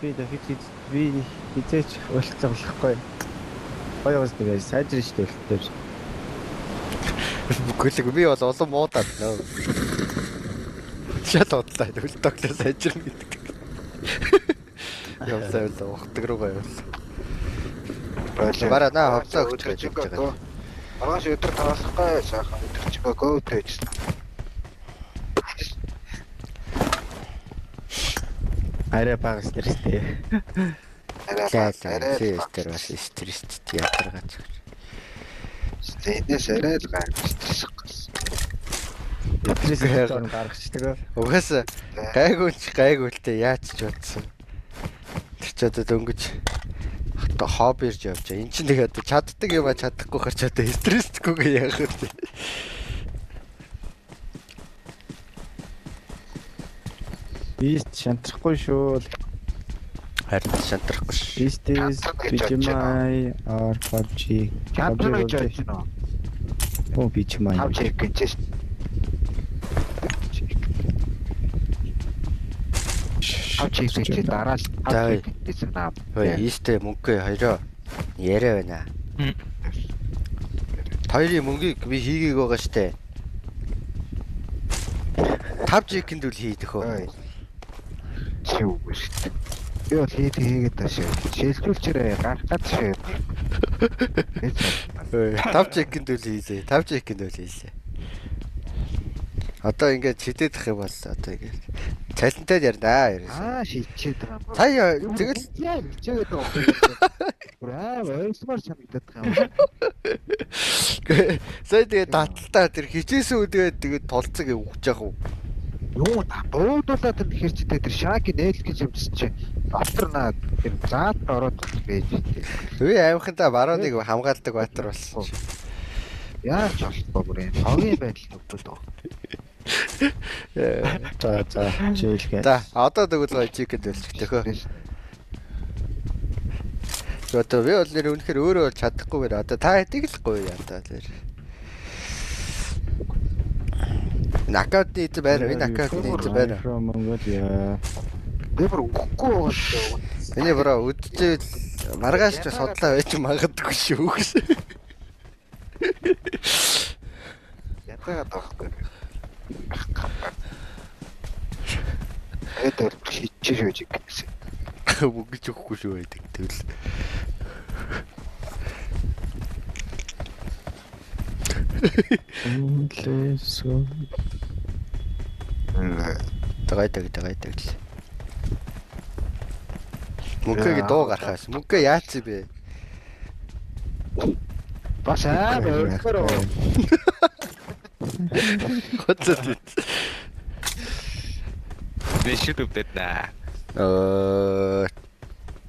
Би дахиж би хизээч уулзах болохгүй. Гоё уус тэгээ сайжрын штэ өлтөөр. Бүгэлэг би бол олон муудаад нөө. Шал удлаа өлтөглөө сайжрын гэдэг. Явсаа л ухдаг руугаа явсан. Бараа наа хавцаа өгч байж байгаа. Маргааш өдөр таалахгүй сайхан өдөр чигээ гөөтэй ажилласан. Арай баг стресстэй. Арай тэр бас стресстэй ядаргаач. Стэнэс арай л стресс гас. Стресстэй гаргачдаг. Угаасаа гайгуултай яач ч бодсон. Тэр ч одоо дөнгөж хоббирж явж байгаа. Энд чинь нэг одоо чаддаг юм а чадахгүй харч одоо стресстэйгүйгээ яах вэ? Бист шантрахгүй шүү. Харин шантрахгүй шүү. Бистээс BGMI or PUBG. Чантрын гэж яаж байна уу? Оо BGMI. Хав чек гэж. Хав чек гэж дараа л хав чек гэж наа. Хөөе, ийстэй мөнгөө хоёроо яриа байна. Хоёрын мөнгийг би хийгээг байгаа штэ. 5 чекэнд үл хийдэх үү? Чи үгүй шүү. Би бол хийгээд таашаа. Шилжүүлчээрээ гарах гад шүү. 5 чекэнд үл хийлээ. 5 чекэнд үл хийлээ. Одоо ингээд чидэдэх юм бол одоо ингээд цалинтай ярина ерөөсөө. Шийдчихэд байгаа. Сая тэгэл хичээгээд байгаа. Ойлгомоор санагдаад байгаа юм. сая тэгээ таталтаа тэр хичээсэн үдгээд тэгээд толцог өгч яах вэ? Юу буудуулаад тэгэхээр чи тэр шаки нээл гэж юмс чи авторнаа тэр заат ороод байж тээ. Үгүй аимхантаа барууныг хамгаалдаг байтар болсон. Яаж болохгүй бүр юм. Хогийн байдал төгтөд. За жийлгээ. За одоо тэгвэл гоё чигэд ölчихтэй хөө. Одоо би бол нэр үнэхээр өөрөө бол чадахгүйгээр одоо та хэдийг л гоё яа та тэр. Накаут нийт байна. Энэ накаут нийт байна. From Mongolia. Би бүр үхэхгүй байгаа шүү. Эний бороо үдчихэл маргааш ч судлаа байж магадгүй шүү гэсэн. Ятагаад байхгүй. Это хичээж гэсэн. Бүгд өгөхгүй шүү байдаг. Тэгвэл Инглесо. тагайдаг л. Мөнгөийг дуу гарахаас мөнгөө яац бэ? Бас өөрөөр Хоцод. Нэшид өвдөд наа.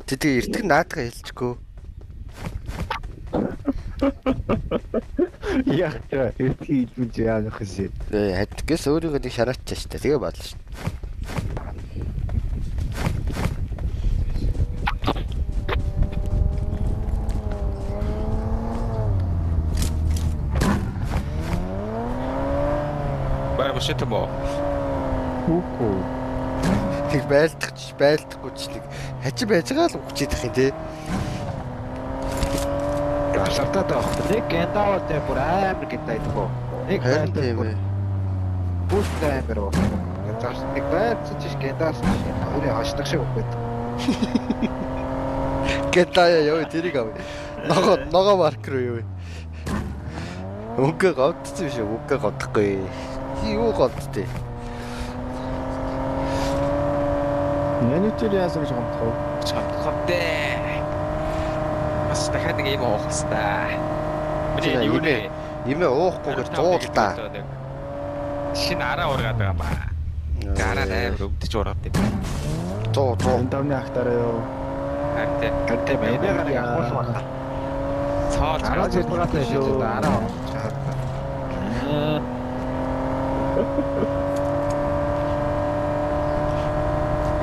Тэдний эртэг наадгаа хэлчихгүй. Яах вэ? Эцгийг илмж яах вэ? Хадгээс өөрийгөө нэг шараачаа штэ. Тэгээ бодлоо штэ. Бара мөшөт мо. Үгүй. Тэг байлдахгүй ч нэг хажи байж байгаа л үхчихэх юм те. шалтаад авах. Нэг гендавал дээр бүр амар гэдэг айдгүй. Нэг Харин тийм байлаа. ээ. Бүст амар уу. Яаж нэг байлцаж чи гендаас өөрөө хашдаг шиг өгөөд. Гэтая ёо тэрийг ав. Ногоо маркер юу вэ? Үгүй гавдсан биш үү? Үгүй гавдахгүй. Юу гавдтэй? Нэнэтэр яасан гэж хамтах вэ? Чамхавдээ. Бас дахиад нэг юм уух хэвээр. Миний юу нэ? Имээ уухгүйгээр дуулаа. Шинэ араа ургаад байгаа ба. Араа амар өвдөж ургаад байна. Дуу. Энэ давны ахтараа юу? Харин Энэгээр явуулсан байна. цаал Араа зургаатай шүү. Араа.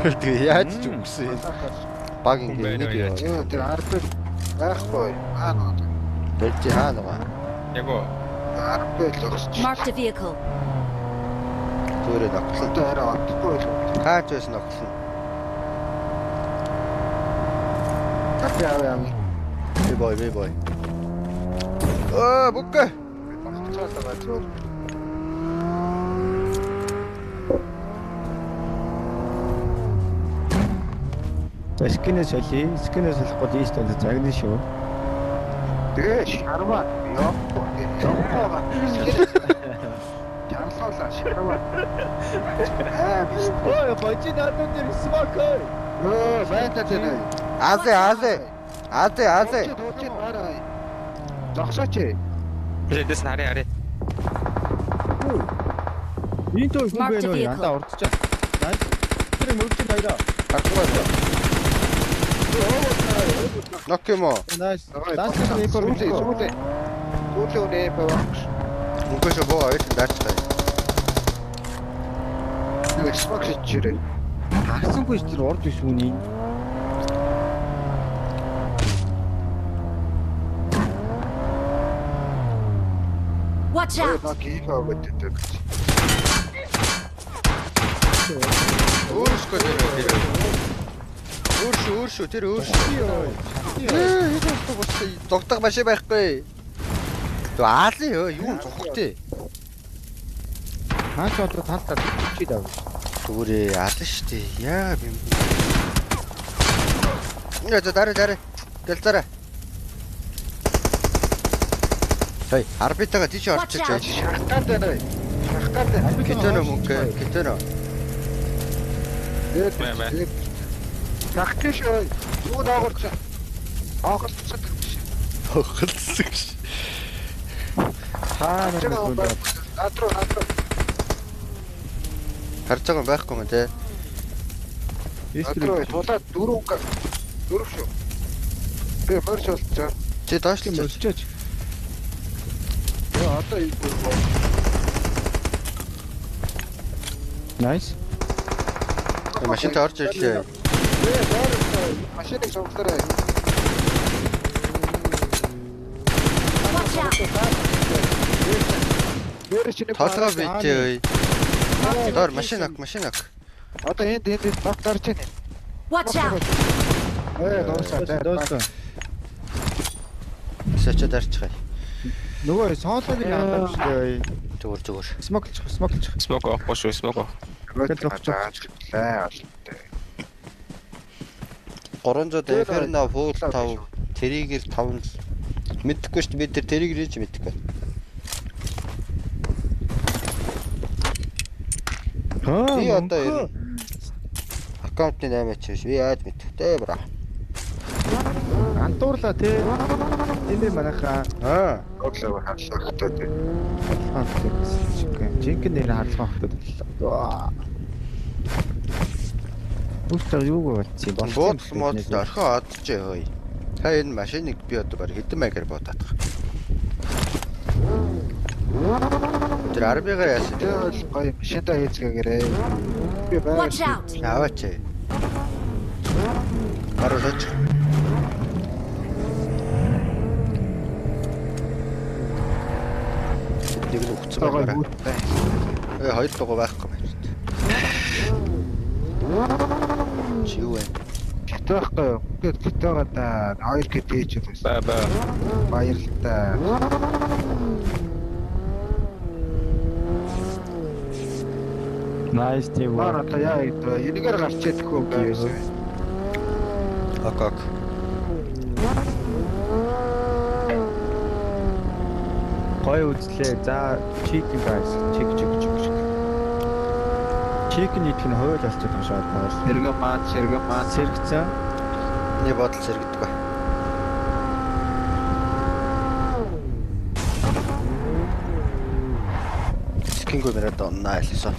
Тэгээ яаж ч үгсэн. Баг ингэ нэг яа. Тэр ард байхгүй. Аа. Бэлти хаана. яг уу. Ард л өгч. Marked a vehicle. Төөрөө ногтлоо. Одоо арай ондохгүй л. Хаач байсан ногтлоо. Яа. Би бой. Бүкэ. Багцаалаа зөв. За скинээс солий. Скинээс солихгүй ийст энэ загны шүү. Тэгээ шарваа. Яваа. Жарлуулаа шарваа. Ой, бочи надад дэр смок. Байта тэнэ. Азе. Дуучин мараа. Зогсооч. Дэс нарэ. Энэ той хүн Mark the бэ нөө vehicle. янда урдчаа. Найс. Тэр мөрчин хоёроо. Нок юм уу? Найс. Ласт нь информашн. Сүүлээ баваач. Мөнгөш боо ойлт даачтай. Нэг спокс чирээ. Харсангүй ч тэр урд биш үний. Watch out! Наа кийфаа гэдэг. Өөршгөө тэр. Өөршөө. Зогтог машин байхгүй. Юу аалын юу зогтээ. Хаач одоо талтаа чи даа. Зүгээрээ аална штэ. Яа би. Яа дараа. Гэлзараа. Хей, арбитага тийч орчих. Шахтаад байна. Китэнэ мөнгө. Бай. Тактиш ой. Юу даагаарч. Аагалцсан. Хохолцсон. Хаа нэг хүн даа. Натруу. Харж байгаа юм байхгүй мэн те. Натруу тулаад дөрөв шүү. Би мөрч болчихоо. Чи доошлоо. Мөрчөөч. Яа одоо юу вэ? Найс. Машинтай орж ирлээ. Машиныг суугтараа. Watch out! Толгой битээ. Дор машин ак. Одоо энд баг дарж байна. Watch out! Доосоо. Сэчэ дарчих. Нөгөө соолог нь хандаж шүү. Зүгээр. Смоклч. Smoke оff бош smoke. 300 Inferno Full 5 Trigger 5 мэдхгүй шүү дээ бид тэр Trigger-ийг ч мэдхгүй. Би одоо аккаунтны 8 ч биш. Би яаж мэдвэ бра. Антуурлаа те. Энэ манайхаа Оглоо хаалхахтай тий. Жинхэнэ нэр харлах хөтөл. Үстэр юу болчих юм Бод мод орхио одж хөөе. Та энэ машиныг би одоо баг хэдэн маягаар бодоод байгаа. Тэр арбигаа яасан. Тэгэл гоё машинтаа хийцгээгээрээ. Би Watch out! Аваач. Гаруулж. Нэг л өгцөн байна. Хоёр дугаа байхгүй байна. Чи юу вэ? Гэтэхгүй юу? Гэтэйгээ да 2 кт хийж байсан. Бай. Баярлалаа. Найс тийм Маа үү. одоо яа энэгээр гарч ядгүй юм байна. Акак. Гой үзлээ. За chicken guys. Чик. Chicken идэх нь хойл болчиход байгаа шууд байна. Сэргэн маа Сэргцэн. Нэг бодол сэргийдэг ба. Скингой мэрэ доннаа хэлсэн.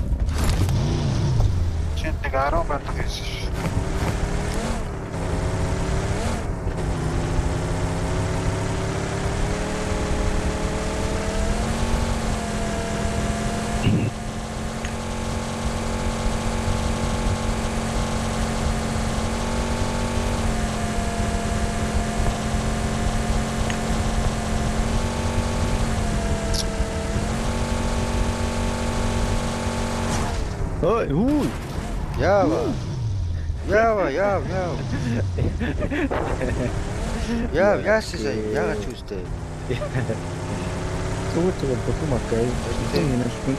чинь нэг 10 бат гэсэн ш. Ой, уу. Яава. Яава. Яасан яагаад ч үстэй. Зүгээр бүхэн макай. Энэ шин.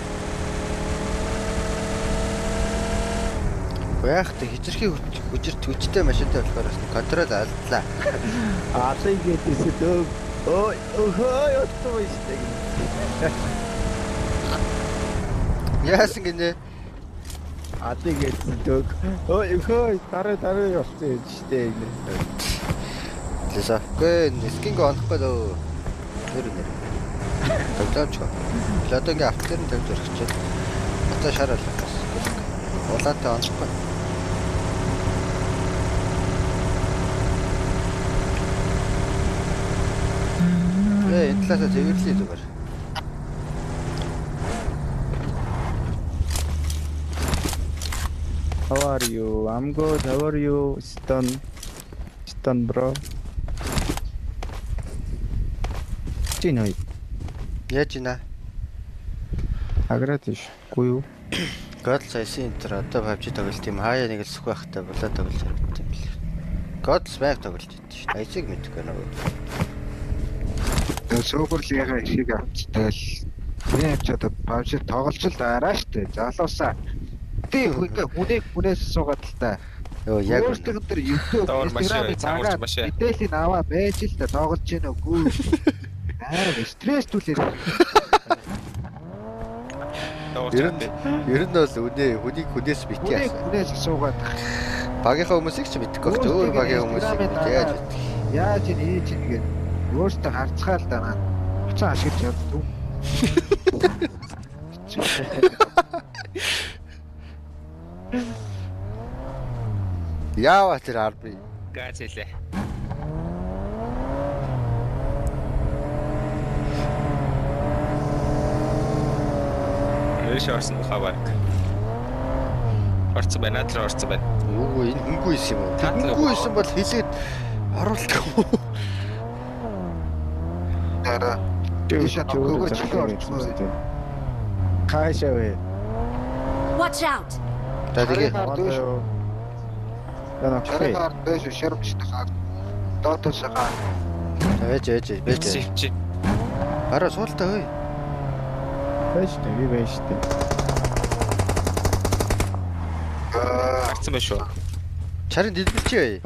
Яахтай хичэрхий хүчтэй машинтай болохоор контрол алдлаа. Аалыг гээдээсээ ой оттоо ishтэй. Яасан гинэ? Аалыг гээдээсээ ой дараа явсан ishтэй. Леса. Гэ скинг онохгүй лөө. Тэр нэр. Тоглоомч. Лодогийн автер нь тавьж өргөчээд. Бата шараалах бас. Улаатай онохгүй. Энэ талаасаа цэвэрлэе зүгээр. How are you? I'm good. How are you? Stone bro. Чиний Яаж ийна? аграад иш. Гүү юу? God сайсын энэ одоо PUBG тоглолт юм. Хаяа нэг л сүх байхтай болоо тоглож харагдсан юм билээ. God байг тоглож идэв шүү. Айцыг мэдгүй нөгөө. Сүүгүрлийнхаа ишийг авцтай л энэ ч одоо PUBG тоглож л дараа штэ. Залуусаа. Тэ хүнээс суугаад л та. Йоо яг өөртөө тэр YouTube Доор машин, Instagram-ыг цамурч дагаад машин. мэдээллийг аваа байж л та тоглож гин үгүй. Стресс түлээ. Ер нь бол хүнээс бити яасан. Хүнээс суугаад Багийнхаа хүмүүсийг ч мэдхгүй байх. Өөр багийн хүмүүсийг яаж мэдэх. яаж энэ гээд өөртөө харцгаал даа. Хуцаа ашиглаж явдаг. Яава тэр арби. Газ хэлээ. Эш орсон хавар. Орцсон байна, тэр орцсон байна. Юу энэ хөнгүү исэн юм уу? Хөнгүү исэн бол хилээд оруулдаг юм уу? Дараа Кайшавэ. Watch out! За тэгээ Яна хэй. чаргаар дэш шэрмчтэй. Доотошгаа. байж. Чи Араа суултаа хөөе. Бэштэй би бэштэй. орцсон байна шүү. Чарын дэлбэлчээ.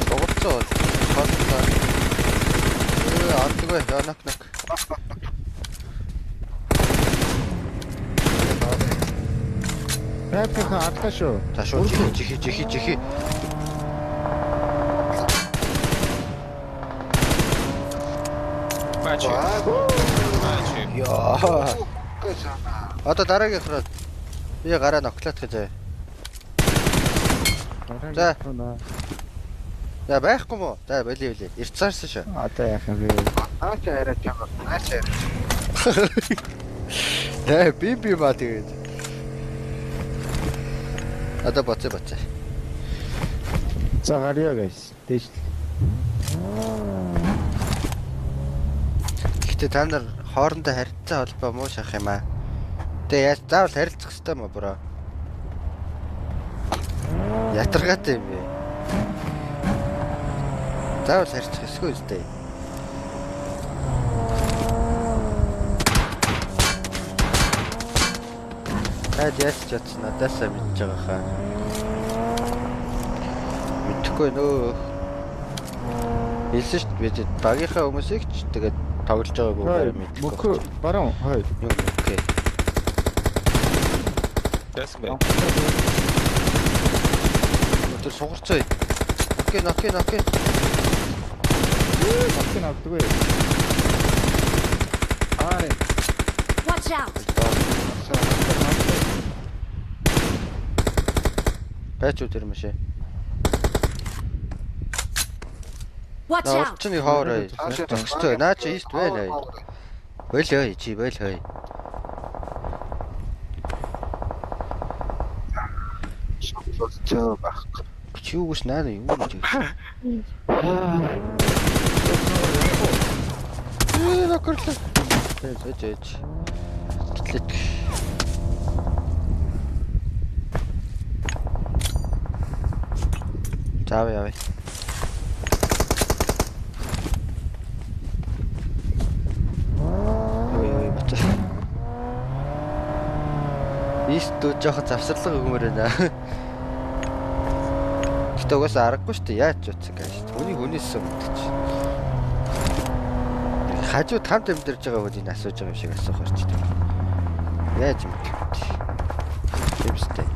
Тоглоцоо. Хооллоо. Ардгүй нок. Рэпэх атлаа шүү. Ташуу жихи. Баач. Яа. Одоо дараагийнхраа би гараа ноклоод гэж. За. За байхгүй мó? За болио. Ирцаарсан шүү. Одоо яах юм бэ? Аач арай чанга. Аач. Яа би маа тэгээд. Одоо боцоо. За гарья guys. Дэш. Гэтэ та нар хоорондоо харилцаа холбоо муу шахах юм аа. Тэ яаж заавал харилцах хэрэгтэй мó бро. Ятаргаатай юм бэ. Заавал харилцах эсгүй үстэй. Яаж чадсан надаасаа мэдж байгаа хаа. Мэдхгүй нөө. Хэлсэн шүү дээ багийнхаа хүмүүсийг ч тэгээд тоглож байгаагүй мэдхгүй. Мөхөө баруун хой. Юу окей. Тэс бэ. Тэр сугарцаа. Окей. Багтын авдаггүй. Ааре. Watch out! Бач үү тэр машин. Watch out! Орчны хоорой. Зогстой. Наа чи ийст байна. Болой чи болой. Чөө баг. Чи юугш наа юу гэж. Нокорлоо. Тэжээж. Атлетик. Заав яваа. Ой бачаа. Ийстүү жоох завсарлага өгмөр байна. Гэтэ угаасаа аргагүй шүү дээ. Яаж ч утсан гэж. Хүнээс өмнөч. Хажууд хамт амьдарч байгаа хүнийг асууж байгаа юм шиг асуух орчтой. Яаж юм бэ? Хэмстэй.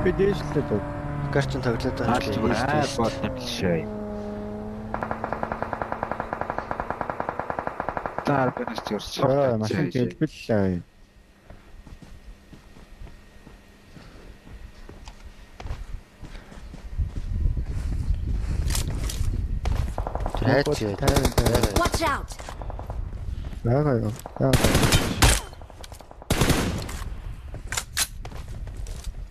Бидээшлээ дөө. Гарчин тоглоод байгаа Аль зүгээр айл бол юм шээ. Таар бэнэс чирч. Машин хэлбэллээ. Трэч. Watch out! Яагаад яа.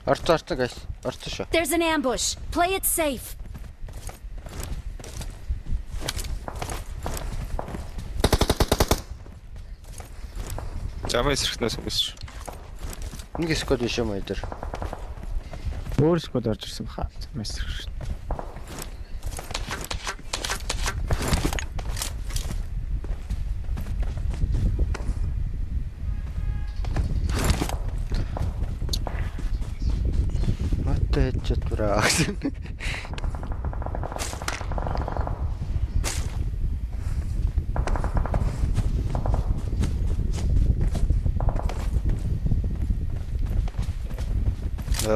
Орцоо guys. Орцоо шүү. There's an ambush. Play it safe. Жамаа эсрэхнээс өмсч. Нэг сквад биш юм уу дээр? Өөр сквад орж ирсэн баха. Мессер шүү. Матэ чатвараа.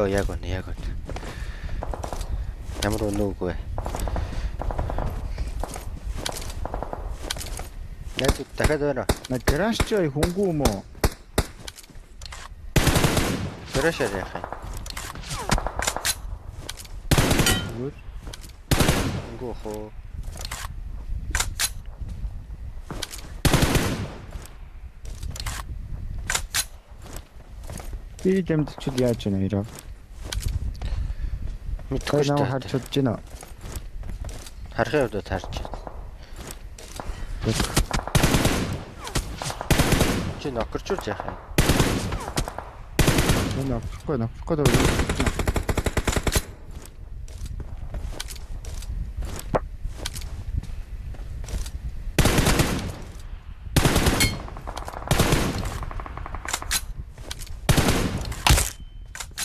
Яг үнэ. Ямар өнөөгүй. Яг дахиад байна. На краш ч хөнгүү юм уу? Краш яах юм? Хөнгүү хоо. Би гэмтчил яаж яана ирав? Мэдгүй шүү дээ. Харж чадж байна. Харахын хувьд харж байна. Чи нокерчулж яах юм? Нокерхгүй.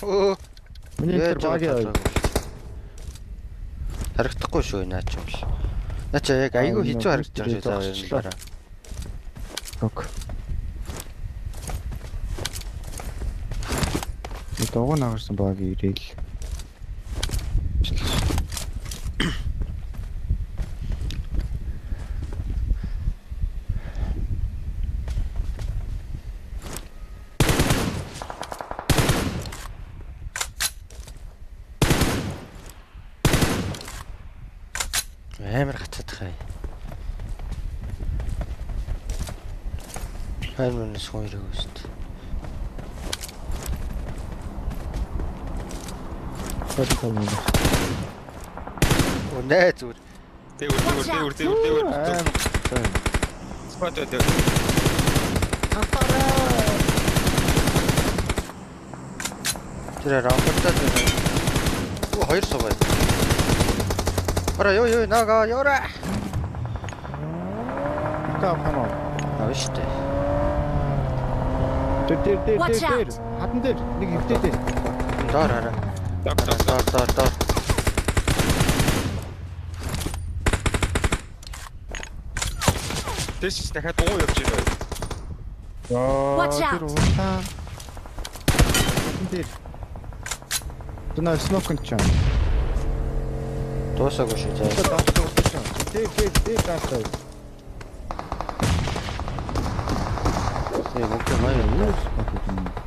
Оо. Миний тэр багийн харагдахгүй шүү наа ч юм биш. Наа чи яг айгүй хэцүү харагдаж байгаа шүү заа юм дараа. Ок. Догоо наагсан багийн ирээл. Амар гацаад хай. Хайрмын сууйрыг өст. Үнэ зүр. Дэвэр. Спот дэвэр. Тэр раундтай. Оо хоёр сувай. Ора ёо нага ёра. Камаа. Авштай. Тэр. Watch out. Хатан дээр нэг хөвтэй. Доор хараа. Доор. Тэс дахиад уу явж байна. Watch out. Тэр. Тунаа смокинг чам. Дуусаагүй шүү заа. Тэр таастай. Мөнгө маяг.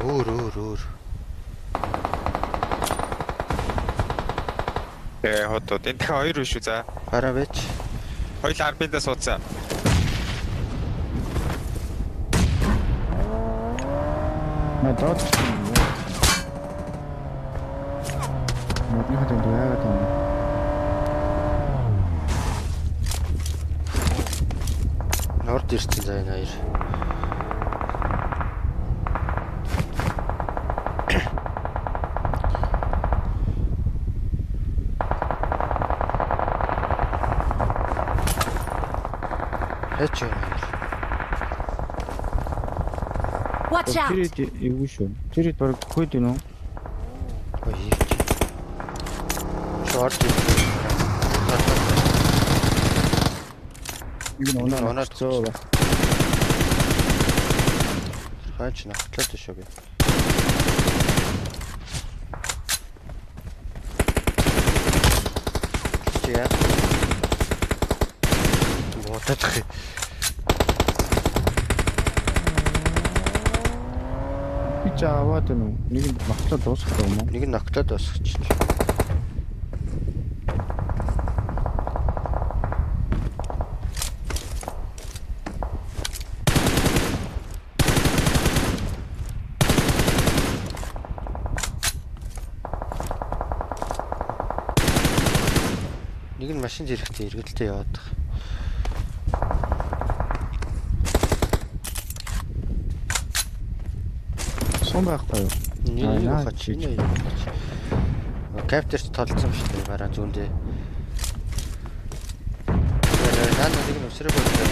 Өөр. Хотод энэ дахиад хоёр биш үү за. Хараа байж. Хоёул арбиндаа суудсан. Надад Модны хатанд яагаад юм? Норд ирсэн заа энэ хоёр. Хэч юм. Watch out! Тэр юу шүү? Тэр баг хойд юм уу? Ой. Шорт. Юу Оноо ноноо цоо. Хаач нахтлаад шүү гэ. Яа. Ботах. Би чаваад нь нэг нь багтлаа дуусгах юм уу? Нэг нь нахтлаад басчих. Нэг нь машин зэрэгтэй эргэлдээ яваад байгаа. Сон байхгүй юу? Нэг хач энэ юм. Каптерч толцсон шүү дээ бараа зүүндээ. Наа нэг нь өсрөг болтой.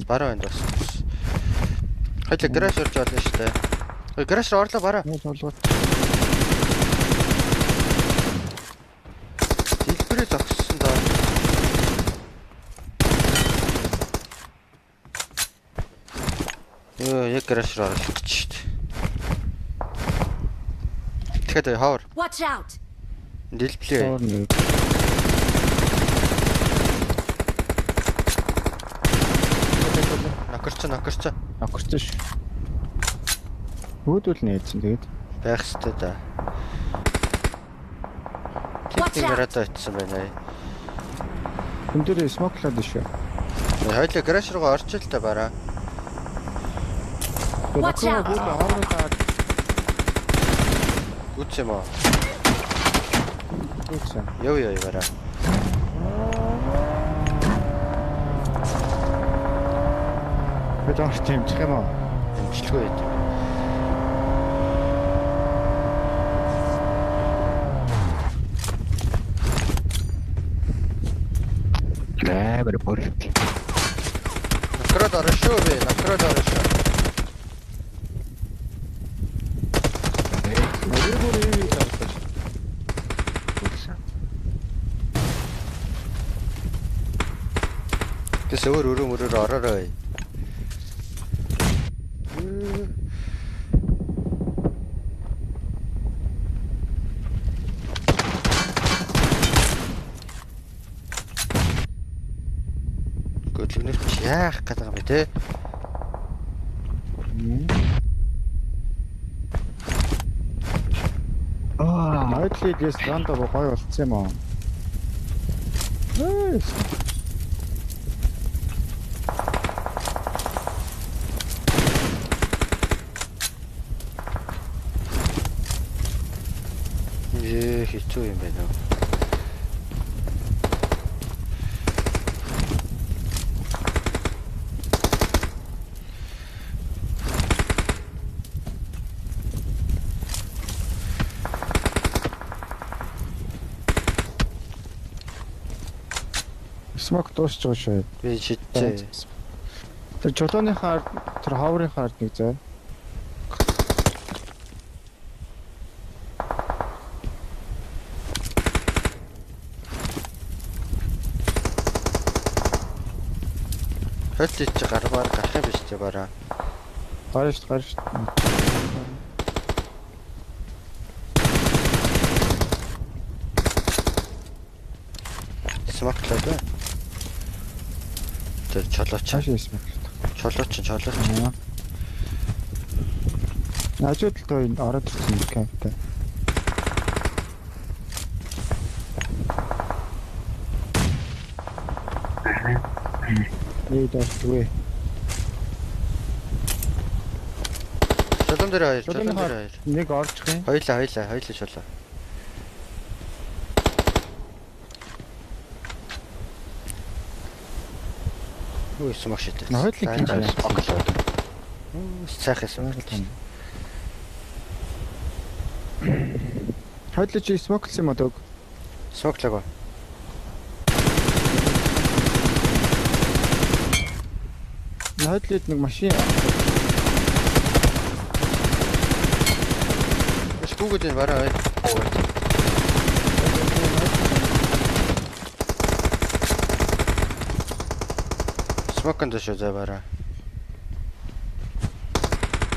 Бараа энэ дос. Хайлаа гараж орж олно шүү дээ. Ой гараж руу орлоо бараа. Нэг толгой. Дэлбэрээ зогссон доо. Яг гараж руу орлоо гэж шүү дээ. Тэгэхээр хавар. Watch out! Дэлбэлээ. Накарч. Акурч ш. Өөдөл нээсэн тэгээд Байх ёстой да. Watch out! Гэрэтэ очсон байна. хүн дээр смоклаад шүү. Хойлоо гараж руугаа орчих л та бараа. Watch out! Гүц юм аа. Үгүй. Яв бараа. Бид орч юмчих юм уу? Амжилтгүй байд. Лэмэр бүр. Накрад оршоо. Өөр таалж. Тэс өөр ороорой. Гөлгнэр чи яах гэдэг юм бэ те? Найдлыг ресторанда гоё болцсон юм аа. Хэцүү юм байна уу? Смок дуусч байгаа шүү. Би шидтэй. Тэр чулууны хаар тэр хаврын хаар нэг зай. Хойлоо чи гарбаар гарах юм биш ч бараа. Гарш. Смоклаа да. Тэр чолооч. Цааш смок. Чолооч. Ажууд л тоо энэ ороод ирсэн камптай. Нээ дөрвөө. Шулуун дээр хоёр, шулуун дээр хоёр. Нэг орчих юм. Хоёлаа шулуу. Юу юм маш шийдэ. Хоёулын кинж байна. Сайхан юм. Хоёулаа чи смоклс юм уу? Смоклог. Хоёулаа нэг машин. Google din bara. Смокон дэшөө за bara.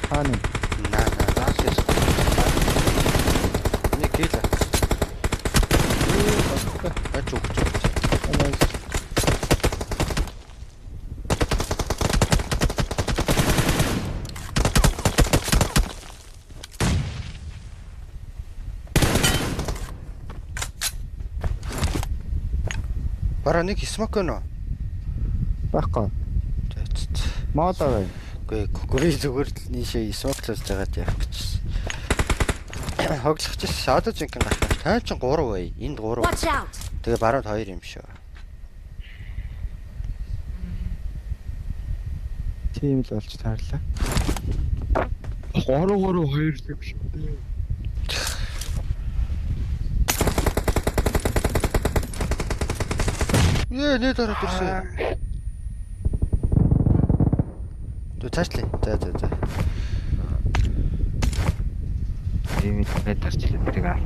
Хаана? Заасан. Нэг кил. Ачуух. Bara нэг смок гэнэ. Байхгүй. Моолоо бай. Үгүй зүгээр л нийшээ смоклож байгаад явах гэж. Хоглох чинь одоо зинхэн гарах. Тань ч 3 бай. Энд 3. Watch out! Тэгээ баруун 2 юм шүү. Тийм л болж таарлаа. 3-2 юм шиг. Нэ дараа төрсөн. Тэ цаашлаа. За. Тийм ээ тарчлаа тэрийг авах.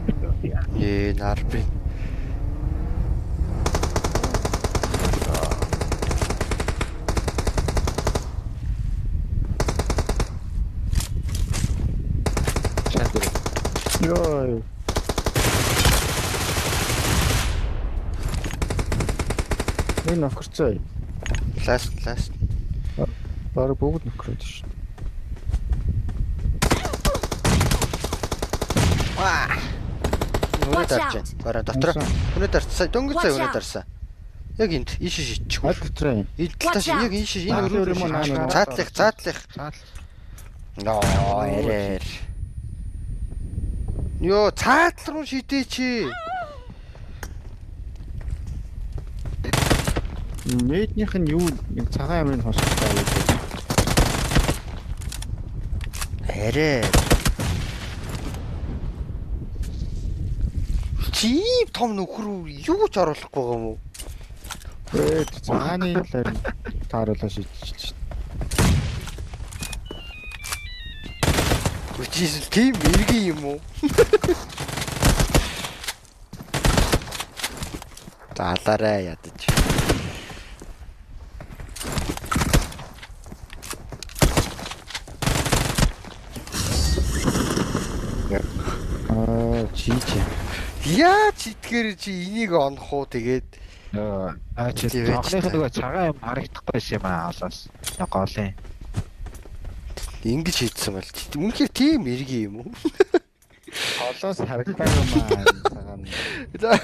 Нарби. Йой. Энэ нөхөрцөө. Ласт. Бараг бүгд нөхрөөд шүү. Нүрэ дарж. Бараа дотор. Нүрэ дарсан. Дөнгөж цай нүрэ дарсан. Яг энд ийш шидчихгүй. Аль дотроо юм. Идэлташ яг ийш энэ өрөө юм аа. Цаатлах. Ноо эрээр. Йоо цаатлал руу шидээ чи. Нээднийх нь юу нэг цагаан амрын хостой юу. Эрээ. Чи том нөхөр юу ч оруулахгүй юм уу? Цагааны талаар тааруулаа шийдчих. Үчис тийм эргэн юм уу? Таалаарай ядаж. Чич. Яач итгээр чи энийг онох уу тэгээд Чи цогных нөгөө цагаан юм харагдахгүй байсан юм аа олоос. Голын. ингэж хийдсэн бол үнэхээр тийм эргэн юм уу? Олоос харагдаа юм аа цагаан. За